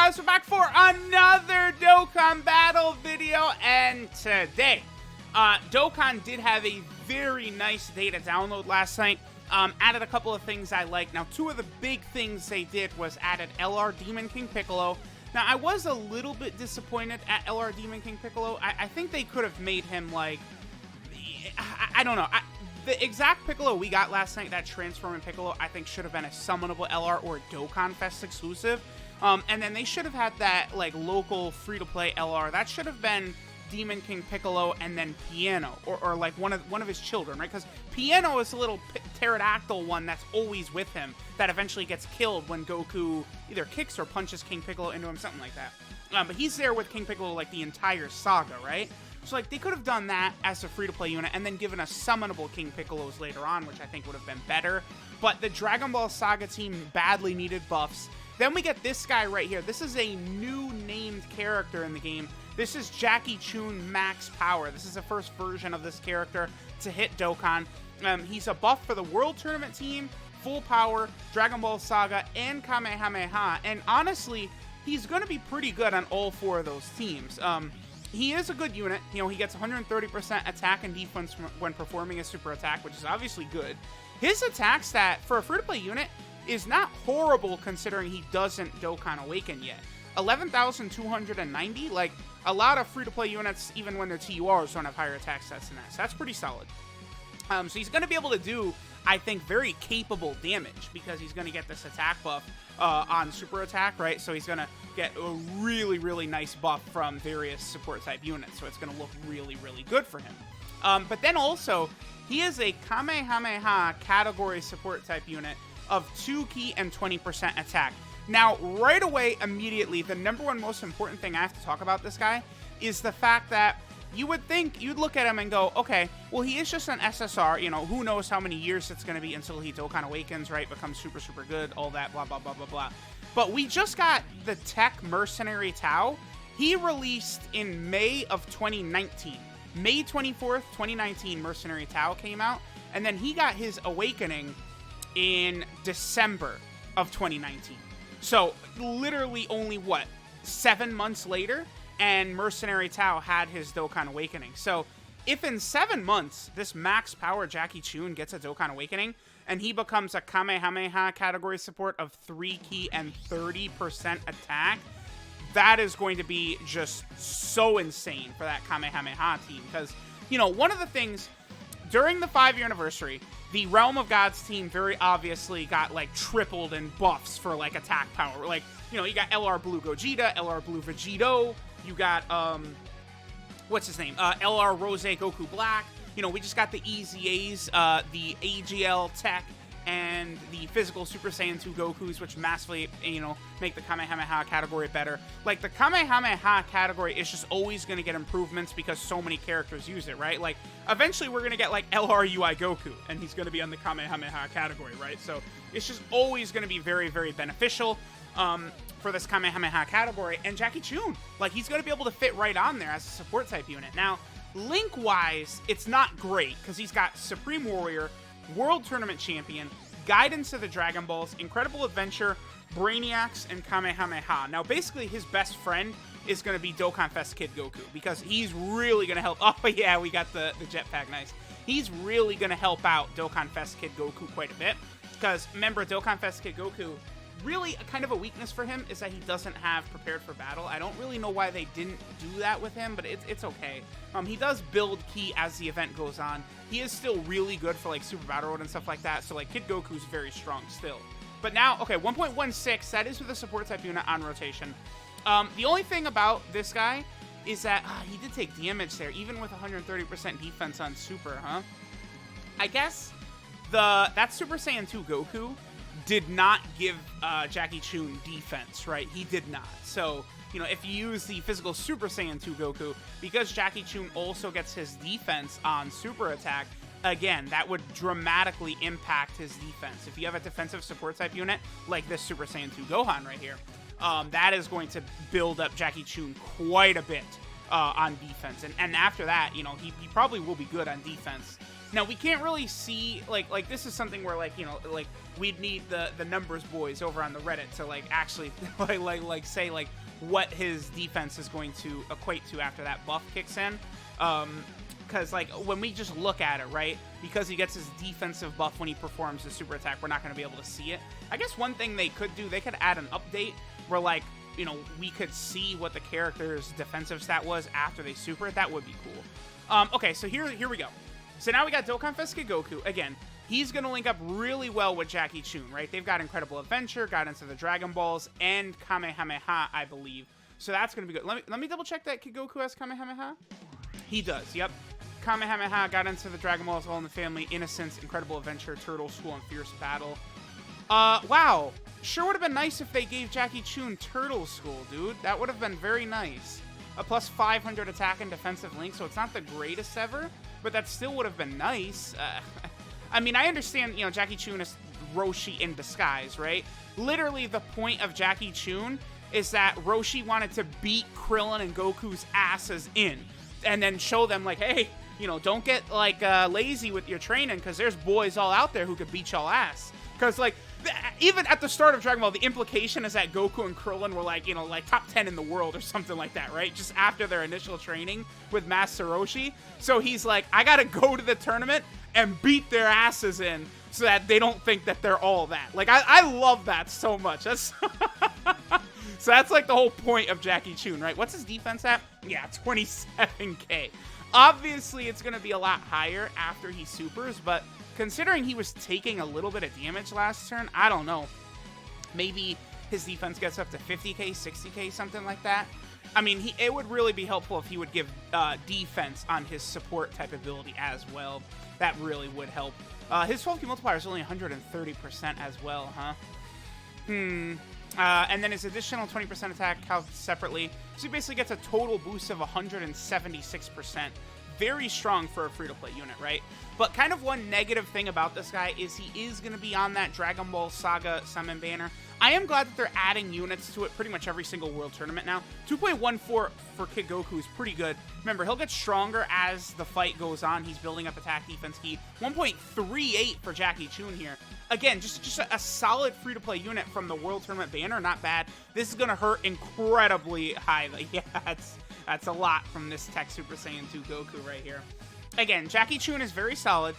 guys, we're back for another Dokkan battle video, and today, Dokkan did have a very nice day to download last night. Added a couple of things I like. Now, two of the big things they did was added LR Demon King Piccolo. Now, I was a little bit disappointed at LR Demon King Piccolo. I think they could have made him, like, I don't know. The exact Piccolo we got last night, that Transforming Piccolo, I think should have been a summonable LR or a Dokkan Fest exclusive. And then they should have had that, like, local free-to-play LR. That should have been Demon King Piccolo and then Piano, or like one of his children, right? Because Piano is a little pterodactyl one that's always with him that eventually gets killed when Goku either kicks or punches King Piccolo into him, something like that. But he's there with King Piccolo, like, the entire saga, right? So, like, they could have done that as a free-to-play unit and then given us summonable King Piccolos later on, which I think would have been better. But the Dragon Ball Saga team badly needed buffs. Then we get this guy right here. This is a new named character in the game. This is Jackie Chun Max Power. This is the first version of this character to hit Dokkan. He's a buff for the World Tournament team, Full Power, Dragon Ball Saga, and Kamehameha. And honestly, he's going to be pretty good on all four of those teams. He is a good unit. You know, he gets 130% attack and defense when performing a super attack, which is obviously good. His attack stat for a free-to-play unit is not horrible considering he doesn't Dokkan Awaken yet. 11,290, like, a lot of free-to-play units, even when they're TURs, don't have higher attack stats than that, so that's pretty solid. So he's going to be able to do, I think, very capable damage because he's going to get this attack buff on super attack, right? So he's going to get a really, really nice buff from various support type units, so it's going to look really, really good for him. But then also, he is a Kamehameha category support type unit of 2 ki and 20% attack. Now, right away, immediately, the number one most important thing I have to talk about this guy is the fact that you would think, you'd look at him and go, okay, well, he is just an SSR, you know, who knows how many years it's going to be until he Dokkan Awakens, right, becomes super, super good, all that, blah, blah, blah, blah, blah. But we just got the Tech Mercenary Tao. He released in May of 2019. May 24th, 2019, Mercenary Tao came out, and then he got his Awakening in December of 2019. So, literally only, what, 7 months later? And Mercenary Tao had his Dokkan Awakening. So, if in 7 months, this max power Jackie Chun gets a Dokkan Awakening, and he becomes a Kamehameha category support of 3 ki and 30% attack, that is going to be just so insane for that Kamehameha team. Because, you know, one of the things, during the 5-year anniversary, the Realm of Gods team very obviously got, like, tripled in buffs for, like, attack power. Like, you know, you got LR Blue Gogeta, LR Blue Vegito, you got, what's his name? LR Rose Goku Black. You know, we just got the EZAs, the AGL Tech, and the physical Super Saiyan 2 Gokus, which massively, you know, make the Kamehameha category better. Like, the Kamehameha category is just always going to get improvements because so many characters use it, right? Like, eventually we're going to get, like, LR UI Goku, and he's going to be on the Kamehameha category, right? So, it's just always going to be very, very beneficial for this Kamehameha category. And Jackie Chun, like, he's going to be able to fit right on there as a support type unit. Now, Link-wise, it's not great, because he's got Supreme Warrior, World Tournament Champion, Guidance of the Dragon Balls, Incredible Adventure, Brainiacs, and Kamehameha. Now, basically, his best friend is going to be Dokkan Fest Kid Goku, because he's really going to help. Oh, yeah, we got the jetpack, nice. He's really going to help out Dokkan Fest Kid Goku quite a bit, because, remember, Dokkan Fest Kid Goku, really kind of a weakness for him is that he doesn't have Prepared for Battle. I don't really know why they didn't do that with him, but it's okay. He does build ki as the event goes on. He is still really good for, like, Super Battle Road and stuff like that, so, like, Kid Goku's very strong still. But now, okay, 1.16, that is with a support type unit on rotation. The only thing about this guy is that he did take damage there, even with 130% defense on Super, huh? I guess that Super Saiyan 2 Goku did not give Jackie Chun defense, right? He did not. So, you know, if you use the physical Super Saiyan 2 Goku, because Jackie Chun also gets his defense on super attack, again, that would dramatically impact his defense. If you have a defensive support type unit, like this Super Saiyan 2 Gohan right here, that is going to build up Jackie Chun quite a bit on defense. And after that, you know, he probably will be good on defense. Now, we can't really see, like this is something where, like, you know, like, we'd need the numbers boys over on the Reddit to, like, actually, like say, like, what his defense is going to equate to after that buff kicks in. Because, like, when we just look at it, right, because he gets his defensive buff when he performs the super attack, we're not going to be able to see it. I guess one thing they could do, they could add an update where, like, you know, we could see what the character's defensive stat was after they super it. That would be cool. Okay, so here we go. So now we got Dokkan Fest Kid Goku. Again, he's going to link up really well with Jackie Chun, right? They've got Incredible Adventure, Guidance of the Dragon Balls, and Kamehameha, I believe. So that's going to be good. Let me double check that Kid Goku has Kamehameha. He does, yep. Kamehameha, Guidance of the Dragon Balls, All in the Family, Innocence, Incredible Adventure, Turtle School, and Fierce Battle. Wow. Sure would have been nice if they gave Jackie Chun Turtle School, dude. That would have been very nice. A plus 500 attack and defensive link, so it's not the greatest ever, but that still would have been nice. I mean, I understand, you know, Jackie Chun is Roshi in disguise, right? Literally, the point of Jackie Chun is that Roshi wanted to beat Krillin and Goku's asses in, and then show them, like, hey, you know, don't get, like, lazy with your training, because there's boys all out there who could beat y'all ass. Because, like, even at the start of Dragon Ball, the implication is that Goku and Krillin were, like, you know, like, top 10 in the world or something like that, right? Just after their initial training with Master Roshi. So he's like, I gotta go to the tournament and beat their asses in so that they don't think that they're all that. Like, I love that so much. That's so that's, like, the whole point of Jackie Chun, right? What's his defense at? Yeah, 27k. Obviously, it's going to be a lot higher after he supers, but considering he was taking a little bit of damage last turn, I don't know. Maybe his defense gets up to 50k, 60k, something like that. I mean, it would really be helpful if he would give defense on his support type ability as well. That really would help. His 12k multiplier is only 130% as well, huh? And then his additional 20% attack counts separately. So he basically gets a total boost of 176%. Very strong for a free-to-play unit, right? But kind of one negative thing about this guy is he is going to be on that Dragon Ball Saga Summon banner. I am glad that they're adding units to it pretty much every single World Tournament now. 2.14 for Kid Goku is pretty good. Remember, he'll get stronger as the fight goes on. He's building up attack, defense, ki. 1.38 for Jackie Chun here. Again, just a solid free-to-play unit from the World Tournament banner. Not bad. This is going to hurt incredibly high. Like, yeah, that's a lot from this Tech Super Saiyan 2 Goku right here. Again, Jackie Chun is very solid.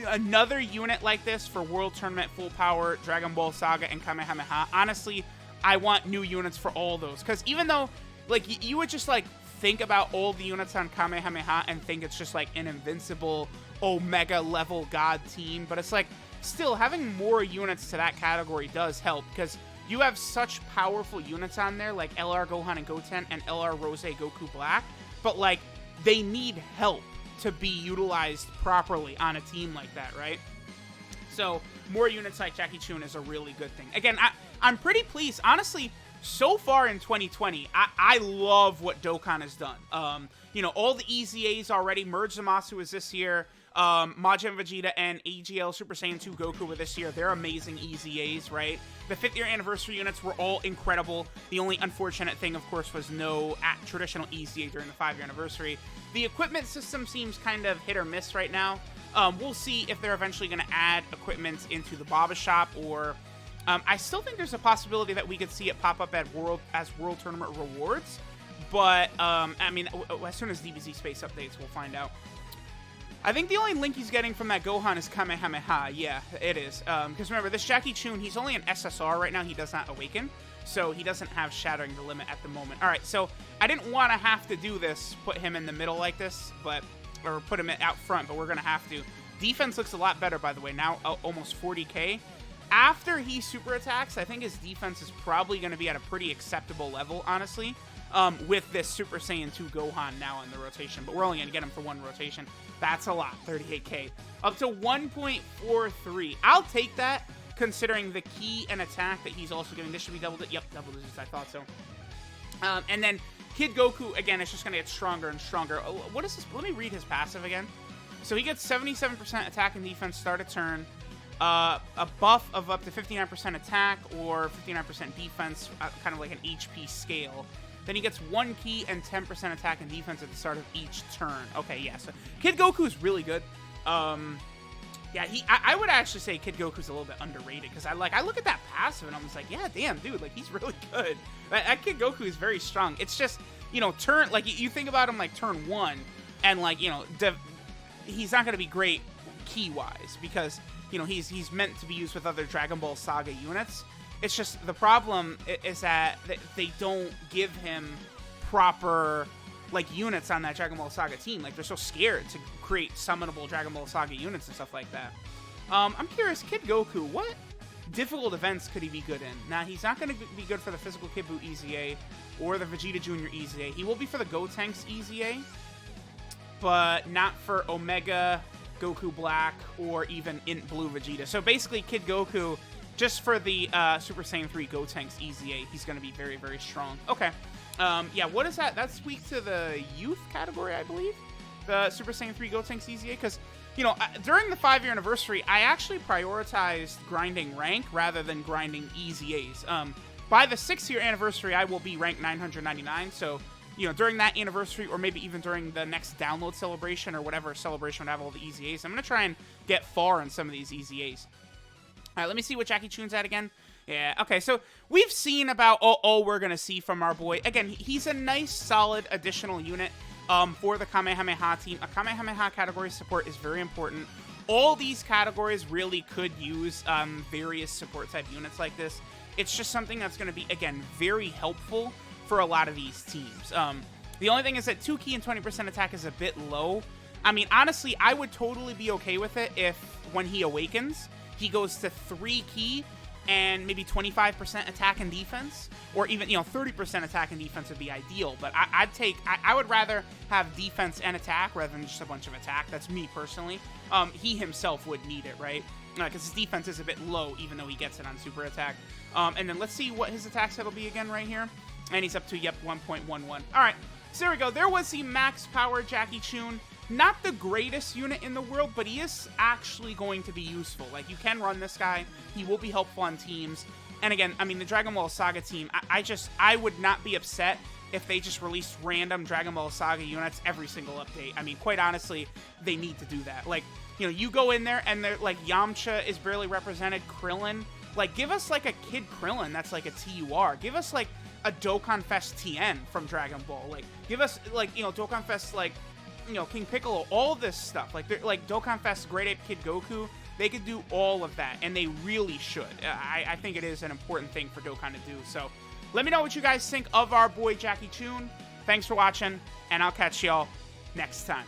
Another unit like this for World Tournament, Full Power, Dragon Ball Saga, and Kamehameha. Honestly, I want new units for all those. Because even though, like, you would just, like, think about all the units on Kamehameha and think it's just, like, an invincible Omega level god team. But it's, like, still, having more units to that category does help. Because you have such powerful units on there, like LR Gohan and Goten and LR Rose Goku Black. But, like, they need help to be utilized properly on a team like that, right? So, more units like Jackie Chun is a really good thing. Again, I'm pretty pleased. Honestly, so far in 2020, I love what Dokkan has done. You know, all the EZAs already. Merge Zamasu is this year. Majin Vegeta and AGL Super Saiyan 2 Goku were this year. They're amazing EZAs, right? The 5th year anniversary units were all incredible. The only unfortunate thing, of course, was no traditional EZA during the 5-year anniversary. The equipment system seems kind of hit or miss right now. We'll see if they're eventually going to add equipment into the Baba Shop, or I still think there's a possibility that we could see it pop up at World Tournament rewards. But, I mean, as soon as DBZ Space updates, we'll find out. I think the only link he's getting from that Gohan is Kamehameha. Yeah, it is. Because remember, this Jackie Chun, he's only an SSR right now. He does not awaken. So he doesn't have Shattering the Limit at the moment. All right, so I didn't want to have to do this, put him in the middle like this, or put him out front, but we're going to have to. Defense looks a lot better, by the way. Now almost 40k. After he super attacks, I think his defense is probably going to be at a pretty acceptable level, honestly. With this Super Saiyan 2 Gohan now in the rotation. But we're only going to get him for one rotation. That's a lot, 38k. Up to 1.43. I'll take that, considering the key and attack that he's also giving. This should be double digits. Yep, double digits, I thought so. And then Kid Goku, again, is just going to get stronger and stronger. What is this? Let me read his passive again. So he gets 77% attack and defense start a turn. A buff of up to 59% attack or 59% defense, kind of like an HP scale. Then he gets 1 ki and 10% attack and defense at the start of each turn. Okay, yeah, so Kid Goku is really good. Yeah, I would actually say Kid Goku's a little bit underrated, because I look at that passive and I'm just like, yeah, damn, dude, like, he's really good. That Kid Goku is very strong. It's just, you know, you think about him like turn 1, and like, you know, he's not going to be great key-wise, because, you know, he's meant to be used with other Dragon Ball Saga units. It's just, the problem is that they don't give him proper, like, units on that Dragon Ball Saga team. Like, they're so scared to create summonable Dragon Ball Saga units and stuff like that. I'm curious, Kid Goku, what difficult events could he be good in? Now, he's not going to be good for the Physical Kid Buu EZA or the Vegeta Jr. EZA. He will be for the Gotenks EZA, but not for Omega Goku Black or even Int Blue Vegeta. So basically, Kid Goku, just for the Super Saiyan 3 Gotenks EZA, he's going to be very, very strong. Okay. Yeah, what is that? That's weak to the youth category, I believe. The Super Saiyan 3 Gotenks EZA, because, you know, during the 5-year anniversary, I actually prioritized grinding rank rather than grinding EZAs. By the 6-year anniversary, I will be ranked 999, so, you know, during that anniversary, or maybe even during the next download celebration, or whatever celebration would have all the EZAs, I'm going to try and get far in some of these EZAs. All right, let me see what Jackie Chun's at again. Yeah, okay, so we've seen about all we're going to see from our boy. Again, he's a nice, solid additional unit for the Kamehameha team. A Kamehameha category support is very important. All these categories really could use various support type units like this. It's just something that's going to be, again, very helpful for a lot of these teams. The only thing is that 2 ki and 20% attack is a bit low. I mean, honestly, I would totally be okay with it if, when he awakens, he goes to 3 ki and maybe 25% attack and defense, or even, you know, 30% attack and defense would be ideal. But I would rather have defense and attack rather than just a bunch of attack. That's me personally. He himself would need it, right? Because his defense is a bit low, even though he gets it on super attack. And then let's see what his attack set will be again right here. And he's up to, yep, 1.11. All right, so there we go. There was the max power Jackie Chun. Not the greatest unit in the world, but he is actually going to be useful. Like, you can run this guy. He will be helpful on teams. And again, I mean, the Dragon Ball Saga team, I would not be upset if they just released random Dragon Ball Saga units every single update. I mean, quite honestly, they need to do that. Like, you know, you go in there and they're like, Yamcha is barely represented, Krillin. Like, give us like a Kid Krillin that's like a TUR. Give us like a Dokkan Fest TN from Dragon Ball. Like, give us like, you know, Dokkan Fest, like, you know, King Piccolo, all this stuff. Like Dokkan Fest, Great Ape Kid Goku, they could do all of that, and they really should. I think it is an important thing for Dokkan to do. So let me know what you guys think of our boy Jackie Chun. Thanks for watching, and I'll catch y'all next time.